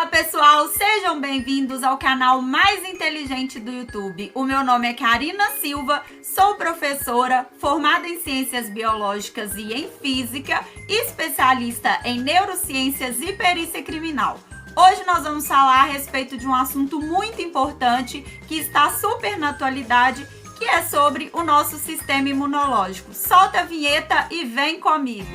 Olá pessoal, sejam bem-vindos ao canal mais inteligente do YouTube. O meu nome é Karina Silva, sou professora, formada em Ciências Biológicas e em Física, especialista em Neurociências e Perícia Criminal. Hoje nós vamos falar a respeito de um assunto muito importante que está super na atualidade, que é sobre o nosso sistema imunológico. Solta a vinheta e vem comigo!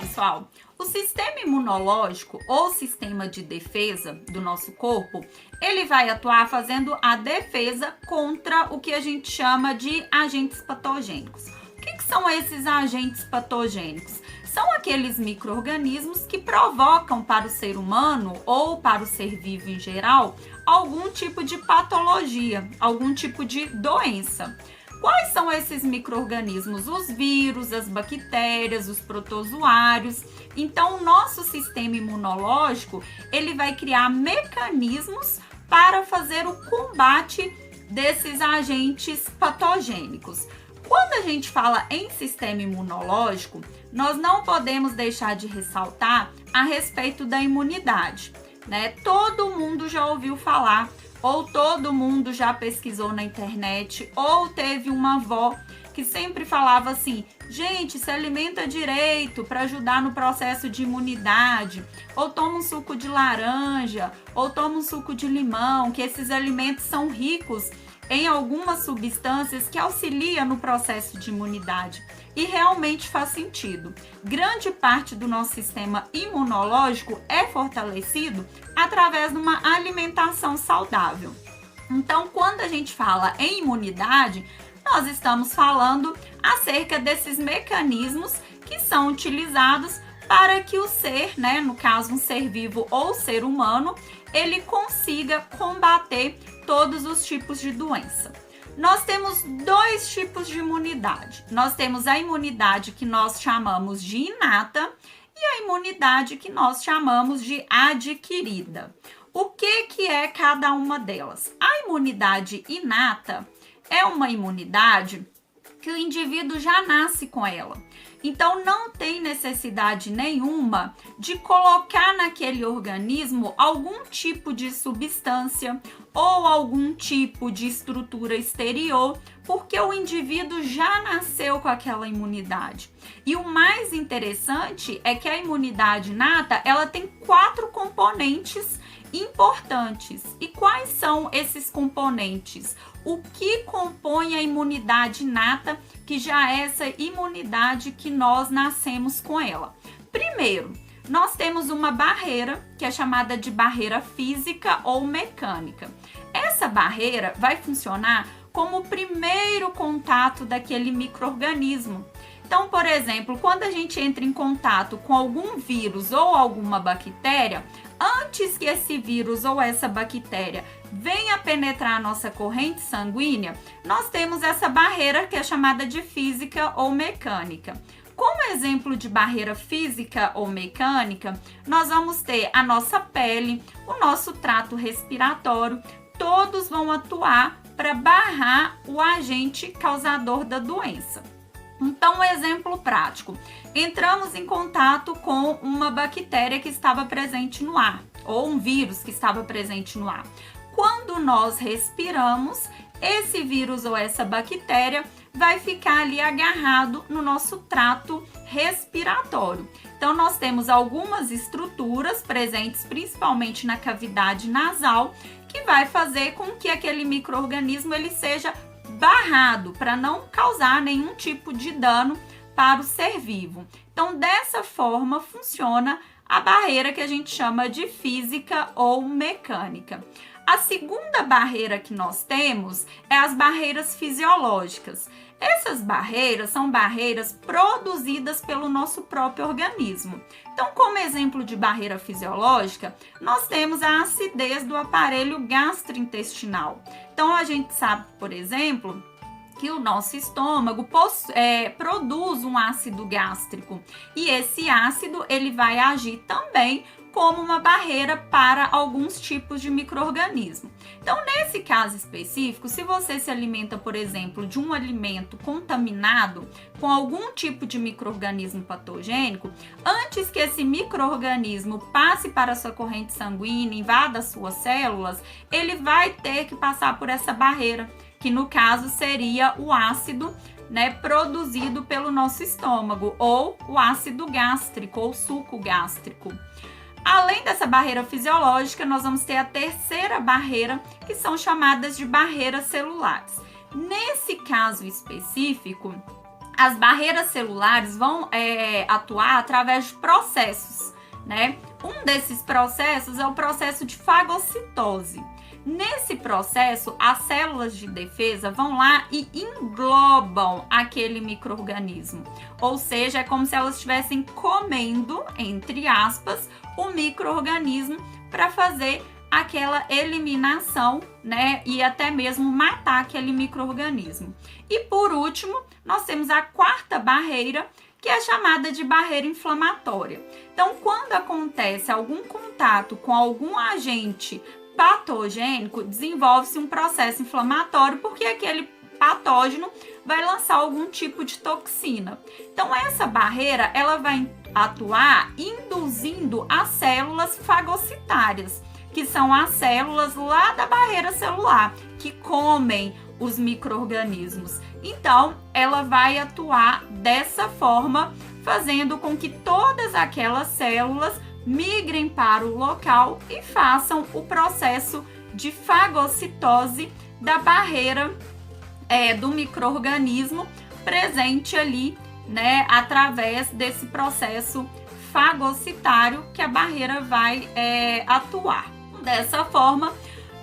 Pessoal, o sistema imunológico ou sistema de defesa do nosso corpo, ele vai atuar fazendo a defesa contra o que a gente chama de agentes patogênicos. O que são esses agentes patogênicos? São aqueles micro-organismos que provocam para o ser humano ou para o ser vivo em geral algum tipo de patologia, algum tipo de doença. Quais são esses micro-organismos? Os vírus, as bactérias, os protozoários. Então, o nosso sistema imunológico, ele vai criar mecanismos para fazer o combate desses agentes patogênicos. Quando a gente fala em sistema imunológico, nós não podemos deixar de ressaltar a respeito da imunidade, né? Todo mundo já ouviu falar, ou todo mundo já pesquisou na internet, ou teve uma avó que sempre falava assim: gente, se alimenta direito para ajudar no processo de imunidade, ou toma um suco de laranja, ou toma um suco de limão, que esses alimentos são ricos em algumas substâncias que auxiliam no processo de imunidade. E realmente faz sentido. Grande parte do nosso sistema imunológico é fortalecido através de uma alimentação saudável. Então, quando a gente fala em imunidade, nós estamos falando acerca desses mecanismos que são utilizados para que o ser, né, no caso um ser vivo ou ser humano, ele consiga combater todos os tipos de doença. Nós temos dois tipos de imunidade. Nós temos a imunidade que nós chamamos de inata e a imunidade que nós chamamos de adquirida. O que é cada uma delas? A imunidade inata é uma imunidade que o indivíduo já nasce com ela. Então, não tem necessidade nenhuma de colocar naquele organismo algum tipo de substância ou algum tipo de estrutura exterior, porque o indivíduo já nasceu com aquela imunidade. E o mais interessante é que a imunidade inata, ela tem 4 componentes importantes. E quais são esses componentes? O que compõe a imunidade inata, que já é essa imunidade que nós nascemos com ela? Primeiro, nós temos uma barreira, que é chamada de barreira física ou mecânica. Essa barreira vai funcionar como o primeiro contato daquele micro-organismo. Então, por exemplo, quando a gente entra em contato com algum vírus ou alguma bactéria, antes que esse vírus ou essa bactéria venha penetrar a nossa corrente sanguínea, nós temos essa barreira que é chamada de física ou mecânica. Como exemplo de barreira física ou mecânica, nós vamos ter a nossa pele, o nosso trato respiratório, todos vão atuar para barrar o agente causador da doença. Então, um exemplo prático: entramos em contato com uma bactéria que estava presente no ar, ou um vírus que estava presente no ar. Quando nós respiramos, esse vírus ou essa bactéria vai ficar ali agarrado no nosso trato respiratório. Então, nós temos algumas estruturas presentes, principalmente na cavidade nasal, que vai fazer com que aquele micro-organismo ele seja barrado para não causar nenhum tipo de dano para o ser vivo. Então, dessa forma funciona a barreira que a gente chama de física ou mecânica. A segunda barreira que nós temos é as barreiras fisiológicas. Essas barreiras são barreiras produzidas pelo nosso próprio organismo. Então, como exemplo de barreira fisiológica, nós temos a acidez do aparelho gastrointestinal. Então, a gente sabe, por exemplo, que o nosso estômago produz um ácido gástrico e esse ácido ele vai agir também como uma barreira para alguns tipos de micro-organismo. Então, nesse caso específico, se você se alimenta, por exemplo, de um alimento contaminado com algum tipo de micro-organismo patogênico, antes que esse micro-organismo passe para a sua corrente sanguínea, invada as suas células, ele vai ter que passar por essa barreira, que no caso seria o ácido, né, produzido pelo nosso estômago, ou o ácido gástrico, ou suco gástrico. Além dessa barreira fisiológica, nós vamos ter a terceira barreira, que são chamadas de barreiras celulares. Nesse caso específico, as barreiras celulares vão atuar através de processos, né? Um desses processos é o processo de fagocitose. Nesse processo, as células de defesa vão lá e englobam aquele micro-organismo. Ou seja, é como se elas estivessem comendo, entre aspas, o micro-organismo para fazer aquela eliminação, né? E até mesmo matar aquele micro-organismo. E por último, nós temos a quarta barreira, que é chamada de barreira inflamatória. Então, quando acontece algum contato com algum agente patogênico, desenvolve-se um processo inflamatório, porque aquele patógeno vai lançar algum tipo de toxina. Então, essa barreira, ela vai atuar induzindo as células fagocitárias, que são as células lá da barreira celular, que comem os micro-organismos. Então, ela vai atuar dessa forma, fazendo com que todas aquelas células migrem para o local e façam o processo de fagocitose da barreira do micro-organismo presente ali, né, através desse processo fagocitário que a barreira vai atuar. Dessa forma,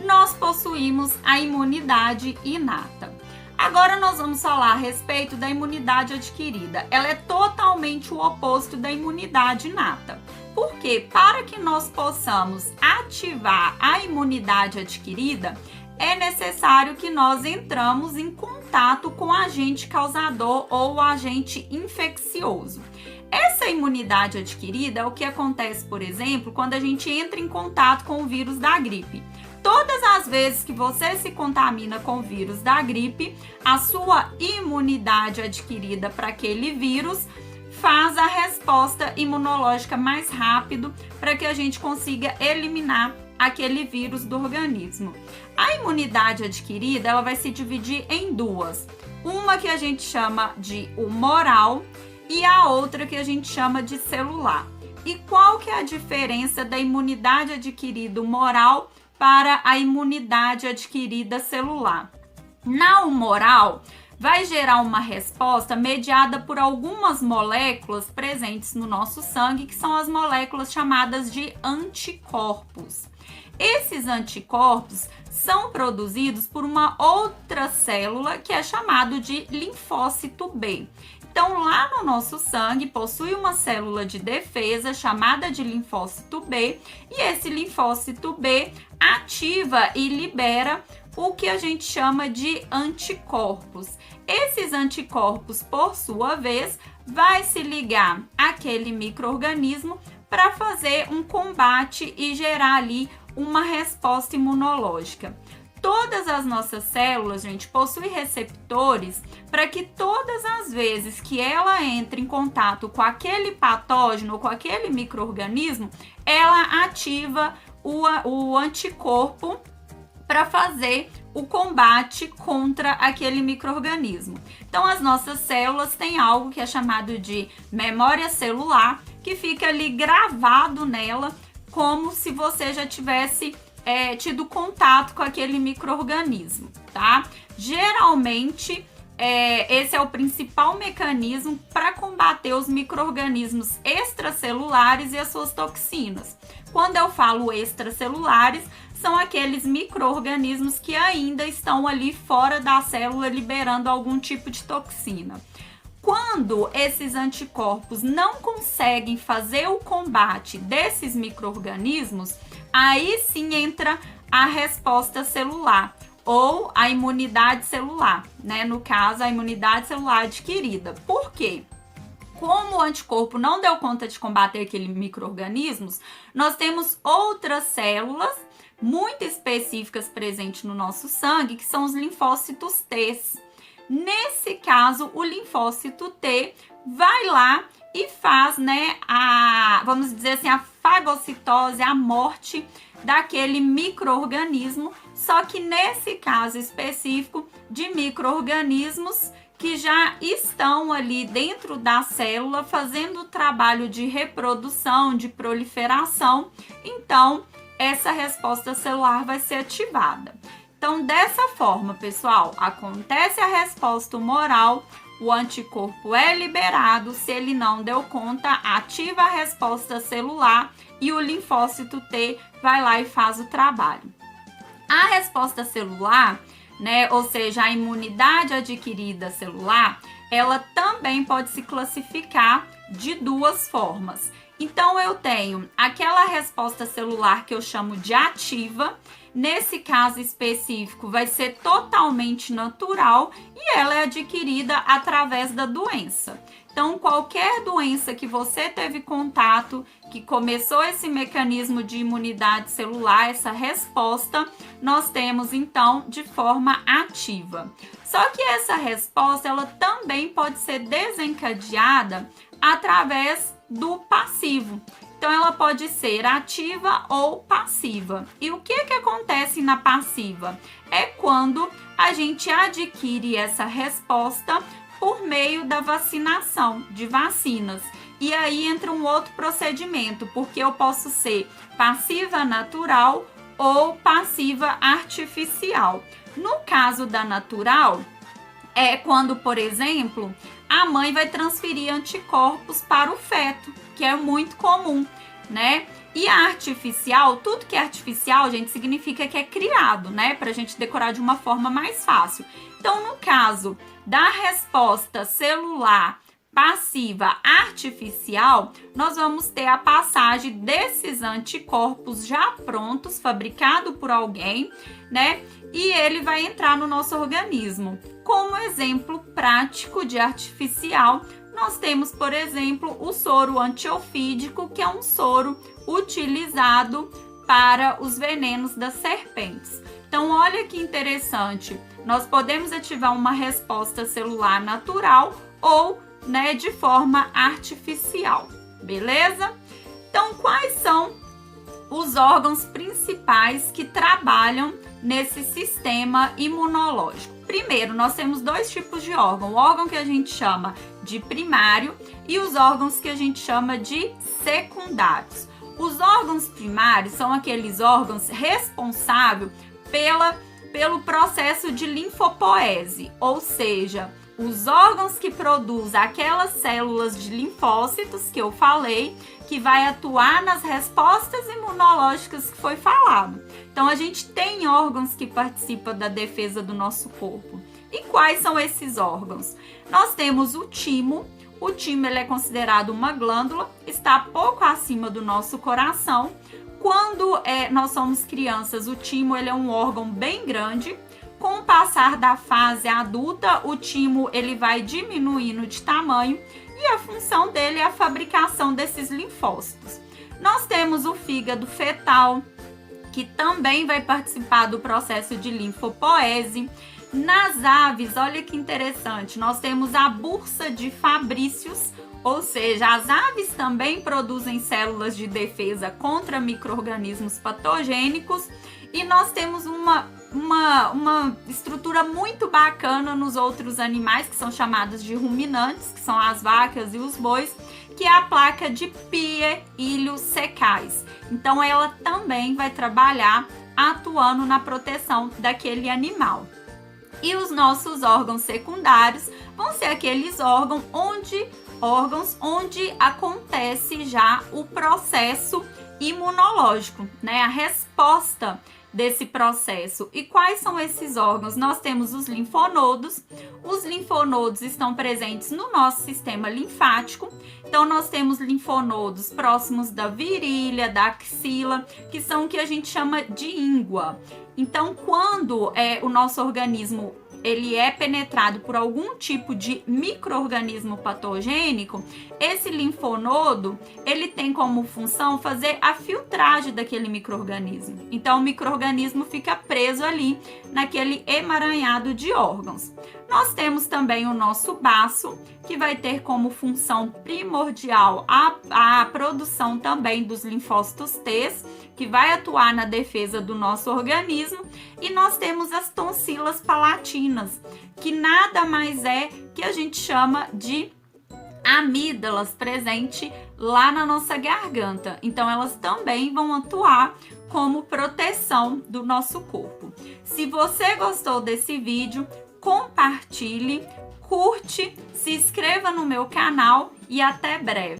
nós possuímos a imunidade inata. Agora nós vamos falar a respeito da imunidade adquirida. Ela é totalmente o oposto da imunidade inata. Porque para que nós possamos ativar a imunidade adquirida, é necessário que nós entramos em contato com o agente causador ou o agente infeccioso. Essa imunidade adquirida é o que acontece, por exemplo, quando a gente entra em contato com o vírus da gripe. Todas as vezes que você se contamina com o vírus da gripe, a sua imunidade adquirida para aquele vírus faz a resposta imunológica mais rápido para que a gente consiga eliminar aquele vírus do organismo. A imunidade adquirida, ela vai se dividir em duas. Uma que a gente chama de humoral e a outra que a gente chama de celular. E qual que é a diferença da imunidade adquirida humoral para a imunidade adquirida celular? Na humoral, vai gerar uma resposta mediada por algumas moléculas presentes no nosso sangue, que são as moléculas chamadas de anticorpos. Esses anticorpos são produzidos por uma outra célula que é chamado de linfócito B. Então, lá no nosso sangue possui uma célula de defesa chamada de linfócito B, e esse linfócito B ativa e libera o que a gente chama de anticorpos. Esses anticorpos, por sua vez, vai se ligar àquele micro-organismo para fazer um combate e gerar ali uma resposta imunológica. Todas as nossas células, gente, possuem receptores para que todas as vezes que ela entra em contato com aquele patógeno, com aquele micro-organismo, ela ativa o anticorpo para fazer o combate contra aquele micro-organismo. Então, as nossas células têm algo que é chamado de memória celular, que fica ali gravado nela, como se você já tivesse tido contato com aquele micro-organismo, tá? Geralmente, esse é o principal mecanismo para combater os micro-organismos extracelulares e as suas toxinas. Quando eu falo extracelulares, são aqueles micro-organismos que ainda estão ali fora da célula liberando algum tipo de toxina. Quando esses anticorpos não conseguem fazer o combate desses micro-organismos, aí sim entra a resposta celular, ou a imunidade celular, né? No caso, a imunidade celular adquirida. Por quê? Como o anticorpo não deu conta de combater aqueles micro-organismos, nós temos outras células muito específicas presentes no nosso sangue, que são os linfócitos T. Nesse caso, o linfócito T vai lá e faz, né, vamos dizer assim, a fagocitose, a morte daquele micro-organismo, só que nesse caso específico de micro-organismos que já estão ali dentro da célula fazendo o trabalho de reprodução, de proliferação, então essa resposta celular vai ser ativada. Então, dessa forma, pessoal, acontece a resposta humoral, o anticorpo é liberado, se ele não deu conta, ativa a resposta celular e o linfócito T vai lá e faz o trabalho. A resposta celular, né, ou seja, a imunidade adquirida celular, ela também pode se classificar de duas formas. Então, eu tenho aquela resposta celular que eu chamo de ativa. Nesse caso específico, vai ser totalmente natural e ela é adquirida através da doença. Então, qualquer doença que você teve contato, que começou esse mecanismo de imunidade celular, essa resposta, nós temos então de forma ativa. Só que essa resposta, ela também pode ser desencadeada através do passivo. Então, ela pode ser ativa ou passiva. E o que acontece na passiva? É quando a gente adquire essa resposta por meio da vacinação, de vacinas. E aí entra um outro procedimento, porque eu posso ser passiva natural ou passiva artificial. No caso da natural, é quando, por exemplo, a mãe vai transferir anticorpos para o feto, que é muito comum, né? E a artificial, tudo que é artificial, gente, significa que é criado, né? Pra gente decorar de uma forma mais fácil. Então, no caso da resposta celular passiva artificial, nós vamos ter a passagem desses anticorpos já prontos, fabricado por alguém, né? E ele vai entrar no nosso organismo. Como exemplo prático de artificial, nós temos, por exemplo, o soro antiofídico, que é um soro utilizado para os venenos das serpentes. Então, olha que interessante, nós podemos ativar uma resposta celular natural ou, né, de forma artificial, beleza? Então, quais são os órgãos principais que trabalham nesse sistema imunológico? Primeiro, nós temos dois tipos de órgão, o órgão que a gente chama de primário e os órgãos que a gente chama de secundários. Os órgãos primários são aqueles órgãos responsáveis pelo processo de linfopoese, ou seja, os órgãos que produzem aquelas células de linfócitos que eu falei, que vai atuar nas respostas imunológicas que foi falado. Então, a gente tem órgãos que participam da defesa do nosso corpo. E quais são esses órgãos? Nós temos o timo. O timo ele é considerado uma glândula, está pouco acima do nosso coração. Quando nós somos crianças, o timo ele é um órgão bem grande. Com o passar da fase adulta, o timo ele vai diminuindo de tamanho e a função dele é a fabricação desses linfócitos. Nós temos o fígado fetal, que também vai participar do processo de linfopoese. Nas aves, olha que interessante, nós temos a bursa de Fabrícios, ou seja, as aves também produzem células de defesa contra micro-organismos patogênicos e nós temos uma estrutura muito bacana nos outros animais, que são chamados de ruminantes, que são as vacas e os bois, que é a placa de Pie-Ilho secais. Então, ela também vai trabalhar atuando na proteção daquele animal. E os nossos órgãos secundários vão ser aqueles órgãos onde acontece já o processo imunológico, né? A resposta desse processo. E quais são esses órgãos? Nós temos os linfonodos. Os linfonodos estão presentes no nosso sistema linfático. Então, nós temos linfonodos próximos da virilha, da axila, que são o que a gente chama de íngua. Então, quando o nosso organismo ele é penetrado por algum tipo de micro-organismo patogênico, esse linfonodo, ele tem como função fazer a filtragem daquele micro-organismo. Então, o micro-organismo fica preso ali naquele emaranhado de órgãos. Nós temos também o nosso baço, que vai ter como função primordial a produção também dos linfócitos T, que vai atuar na defesa do nosso organismo. E nós temos as tonsilas palatinas, que nada mais é que a gente chama de amígdalas presente lá na nossa garganta. Então, elas também vão atuar como proteção do nosso corpo. Se você gostou desse vídeo, compartilhe, curte, se inscreva no meu canal e até breve.